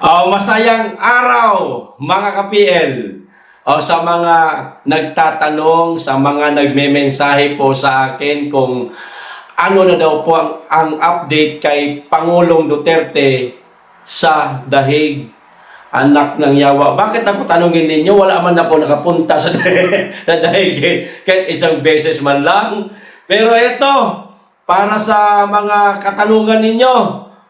Masayang araw mga ka-PL. Sa mga nagtatanong, sa mga nagmemensahe po sa akin kung ano na daw po ang update kay Pangulong Duterte sa dahig, anak ng yawa. Bakit ako tanungin ninyo? Wala man ako nakapunta sa dahig kahit isang beses man lang. Pero ito, para sa mga katanungan ninyo,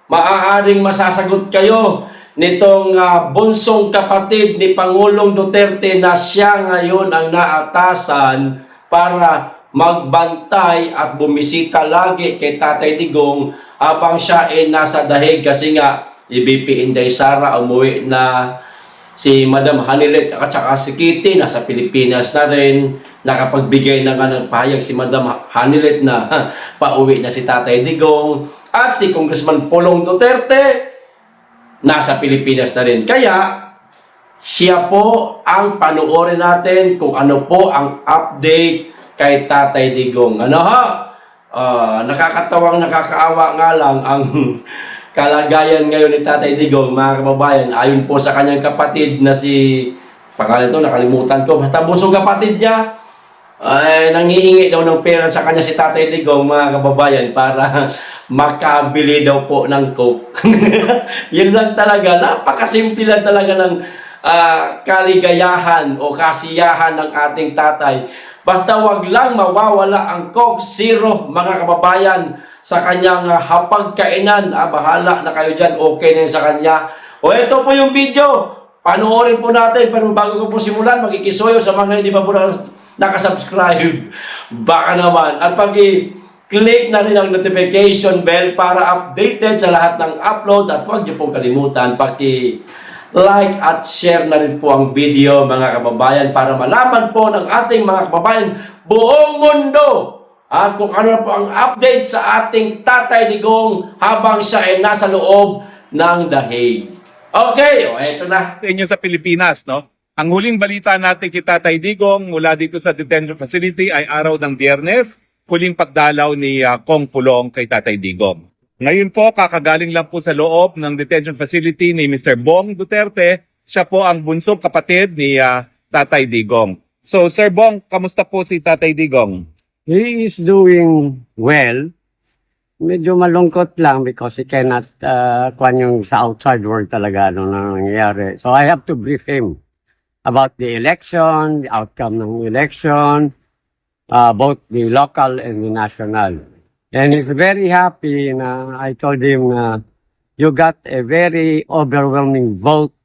maaaring masasagot kayo nitong bunsong kapatid ni Pangulong Duterte na siya ngayon ang naatasan para magbantay at bumisita lagi kay Tatay Digong habang siya ay nasa dahig kasi nga ni BP Inday Sara umuwi na, si Madam Hanilet at saka si Kitty nasa Pilipinas na rin. Nakapagbigay na nga ng pahayag si Madam Hanilet na pauwi na si Tatay Digong at si Congressman Pulong Duterte nasa Pilipinas na rin. Kaya, siya po ang panoorin natin kung ano po ang update kay Tatay Digong. Ano ha? Nakakatawang nakakaawa nga lang ang kalagayan ngayon ni Tatay Digong, mga kababayan. Ayon po sa kanyang kapatid na si, pangalan to, nakalimutan ko, basta busong kapatid niya, ay nangihingi daw ng pera sa kanya si Tatay Digong, mga kababayan, para makabili daw po ng Coke. Yun lang talaga, napakasimple lang talaga ng kaligayahan o kasiyahan ng ating tatay. Basta wag lang mawawala ang Coke Zero, mga kababayan, sa kanyang hapagkainan. Bahala na kayo dyan, okay na yun sa kanya. Ito po yung video, panoorin po natin. Pero bago ko po simulan, makikisuyo sa mga hindi pa po nakasubscribe, baka naman, at pag-click na rin ang notification bell para updated sa lahat ng upload, at huwag niyo pong kalimutan paki-like at share na rin po ang video, mga kababayan, para malaman po ng ating mga kababayan buong mundo kung ano na po ang update sa ating Tatay Digong habang siya ay nasa loob ng dahig. Okay, eto na. Inyo sa Pilipinas, no? Ang huling balita natin kay Tatay Digong mula dito sa detention facility ay araw ng Biyernes, huling pagdalaw ni Kong Pulong kay Tatay Digong. Ngayon po, kakagaling lang po sa loob ng detention facility ni Mr. Bong Duterte. Siya po ang bunsong kapatid ni Tatay Digong. So, Sir Bong, kamusta po si Tatay Digong? He is doing well. Medyo malungkot lang because he cannot kwan yung sa outside world talaga ano na nangyayari. So I have to brief him about the election, the outcome ng election, both the local and the national. And he's very happy na I told him na you got a very overwhelming vote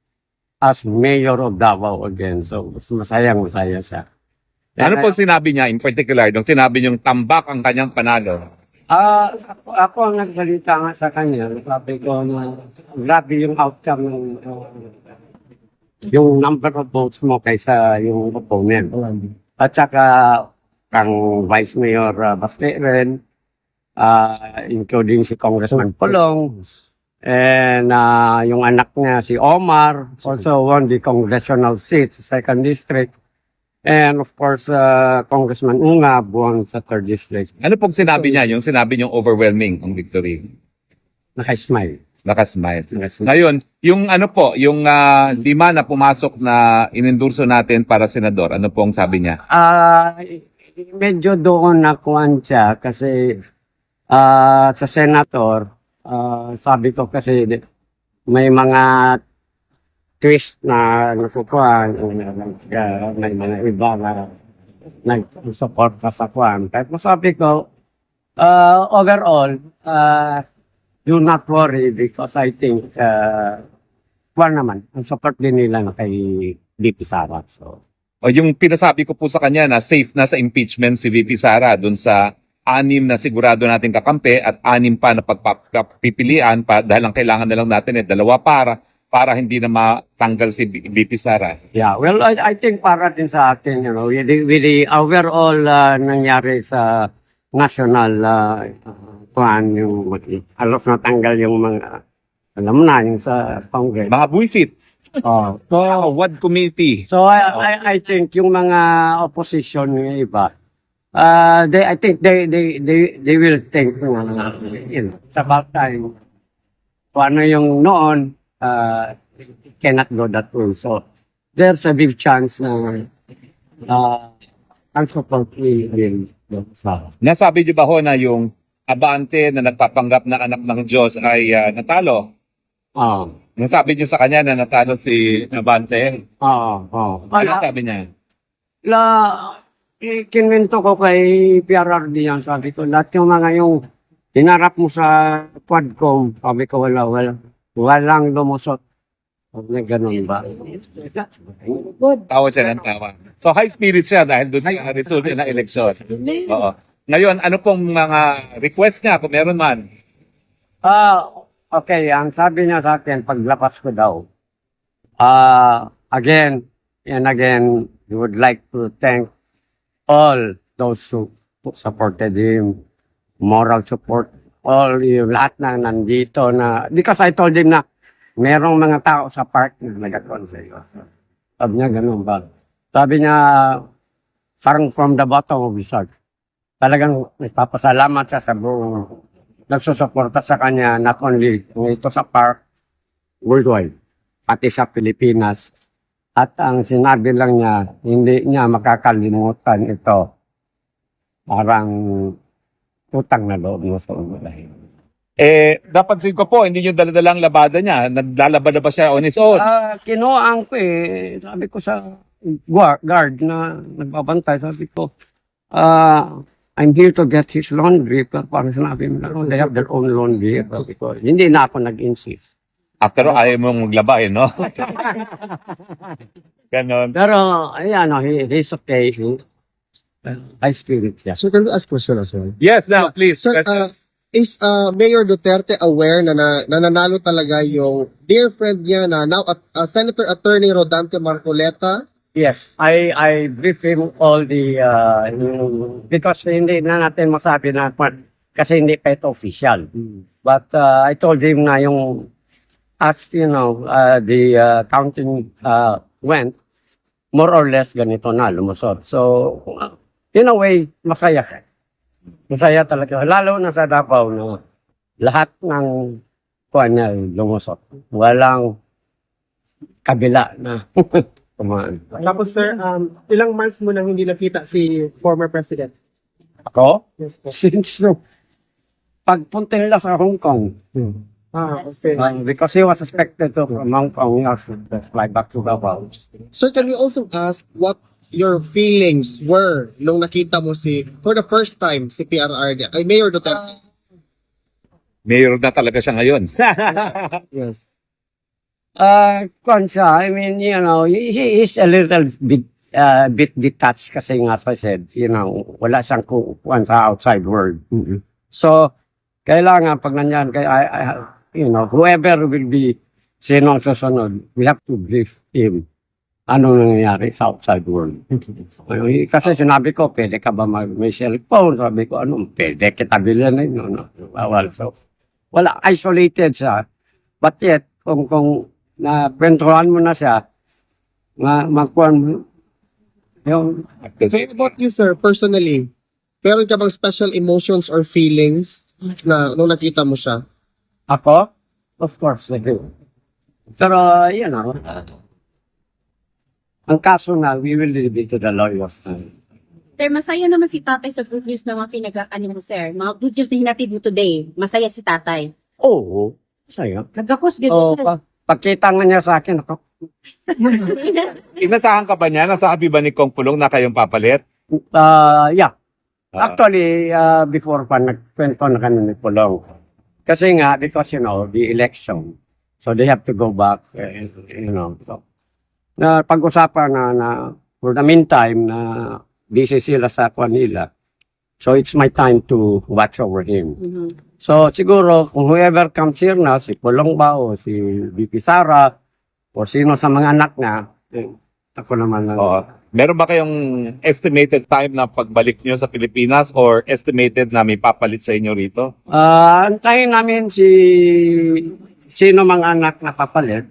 as mayor of Davao again. So masaya siya. Ano po sinabi niya in particular nung sinabi niyong tambak ang kanyang panalo? Ako ang nagsalita nga sa kanya. Sabi ko na grabe yung outcome ng yung number of votes mo kaysa yung opponent. At saka kang Vice Mayor Bastieren, including si Congressman Pulong, and yung anak niya si Omar, also won the congressional seat sa 2nd District. And of course, Congressman Unga won sa 3rd District. Ano pong sinabi niya? Yung sinabi niyong overwhelming ang victory? Naka-smile. Nakasmile. Ngayon, yung ano po, yung lima na pumasok na inendurso natin para senador, ano pong sabi niya? Medyo doon nakuhan siya kasi sa senator, sabi ko kasi may mga twist na nakukuhan, may mga iba na nag-support ka sa kuhan. Kahit masabi ko, overall, do not worry because I think naman, ang support din nila na kay VP Sara. So, O yung pinasabi ko po sa kanya na safe na sa impeachment si VP Sara dun sa 6 na sigurado nating kakampi at 6 pa na pagpipilian pa dahil ang kailangan na lang natin 2 para hindi na matanggal si VP Sara. yeah, well, I think para din sa atin, you know, with the overall nangyari sa national kuhan, yung halos natanggal yung mga, alam mo na, yung sa Congress. Mga buwisit. So, Wad committee. So I think yung mga opposition ng iba, I think they will think, you know, it's about time. Kung ano yung noon, cannot go that way. So, there's a big chance na ang support will go sa. Nasabi niyo ba ho na yung abante na nagpapanggap na anak ng Diyos ay natalo? Oo. Nasabi niyo sa kanya na natalo si Abante? Oo. Ano sabi niya? Kinwento ko kay PRRD yan, sabi ko, lahat yung mga yung hinarap mo sa Quadcom, sabi ko walang lumusot. Sabi niya, ganun ba? Good. Tawa siya ng tawa. So high spirit siya dahil doon sa result ng eleksyon. Oo. Ngayon, ano pong mga request niya kung meron man? Okay, ang sabi niya sa akin, paglapas ko daw, again and again, we would like to thank all those who supported him, moral support, all yung lahat na nandito na, because I told him na merong mga tao sa park na nag-consider. Sabi niya, ganun ba? Sabi niya, parang from the bottom of his heart. Talagang nagpapasalamat siya sa buong nagsusuporta sa kanya, not only ito sa park, worldwide, pati sa Pilipinas. At ang sinabi lang niya, hindi niya makakalimutan ito. Parang utang na loob mo sa umulahin. Napansin ko po, hindi yung daladalang labada niya. Naglalaba na ba siya on his own? Kinuhaan ko sabi ko sa guard na nagbabantay, sabi ko, I'm here to get his laundry. Pero parang sinabi mo na, they have their own laundry. Sabi ko, hindi na ako nag-insist. After all, ayaw mong maglaba no? Ganon. Pero, ayan, he's okay. High spirit siya. Sir, can we ask question as well? Yes, now, please. Sir, is Mayor Duterte aware na nananalo talaga yung dear friend niya na now Senator Attorney Rodante Marcoleta? Yes, I brief him all the because hindi na natin masabi na kasi hindi pa ito official. But I told him na yung as the counting went more or less ganito na lumusot. So in a way masaya siya. Masaya talaga lalo na sa Davao na lahat ng kuan niya lumusot. Walang kabila na. Tapos sir, ilang months mo nang hindi nakita si former president? Ako? Yes po. Since pagpunta nila sa Hong Kong. Okay. Because he was expected to from Hong Kong, he has to fly back to Davao. Sir, can we also ask what your feelings were nung nakita mo for the first time si PRRD kay Mayor Duterte? Mayor na talaga siya ngayon. Yes. Kwan siya, I mean, he is a little bit detached kasi nga, as I said, wala siyang kuwan sa outside world. So, kailangan pag nandiyan, whoever will be sinong susunod, we have to brief him ano nangyayari sa outside world. Kasi sinabi ko, pwede ka ba may cellphone? Sabi ko, pwede kita bilhin na yun. Bawal. So, wala, isolated siya. But yet, kung na kwentuhan mo na siya, magkuhan mo, yung, How about you, sir, personally? Meron ka bang special emotions or feelings na nung nakita mo siya? ako, of course, I do. Pero, ang kaso na, we will leave it to the lawyers. Sir, masaya naman si tatay sa good news na mga pinag-ano mo, sir. Mga good news na hinatid mo today. Masaya si tatay. Oo, saya. Nagkakos din Oo, sir. pagkita nga niya sa akin, ako, Inasahan ka ba niya? Nasabi ba ni Kong Pulong na kayong papalit? yeah. Actually, before pa, nagkwento na kami ni Pulong. Kasi nga, because, the election. So, they have to go back, So, na pag-usapan na for the meantime, na busy sila sa Manila. So, it's my time to watch over him. So, siguro, kung whoever comes here na, si Pulong ba o si VP Sara, o sino sa mga anak na, ako naman lang. Oo. Meron ba kayong estimated time na pagbalik nyo sa Pilipinas or estimated na may papalit sa inyo rito? Antayin namin sino mga anak na papalit.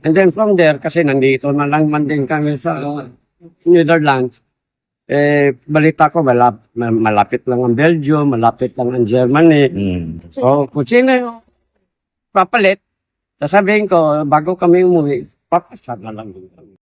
And then from there, kasi nandito na lang man din kami sa Netherlands, balita ko, malapit lang ang Belgium, malapit lang ang Germany. So, kung sino yung papalit, Sasabihin ko, bago kami umuwi, papasal na lang din kami.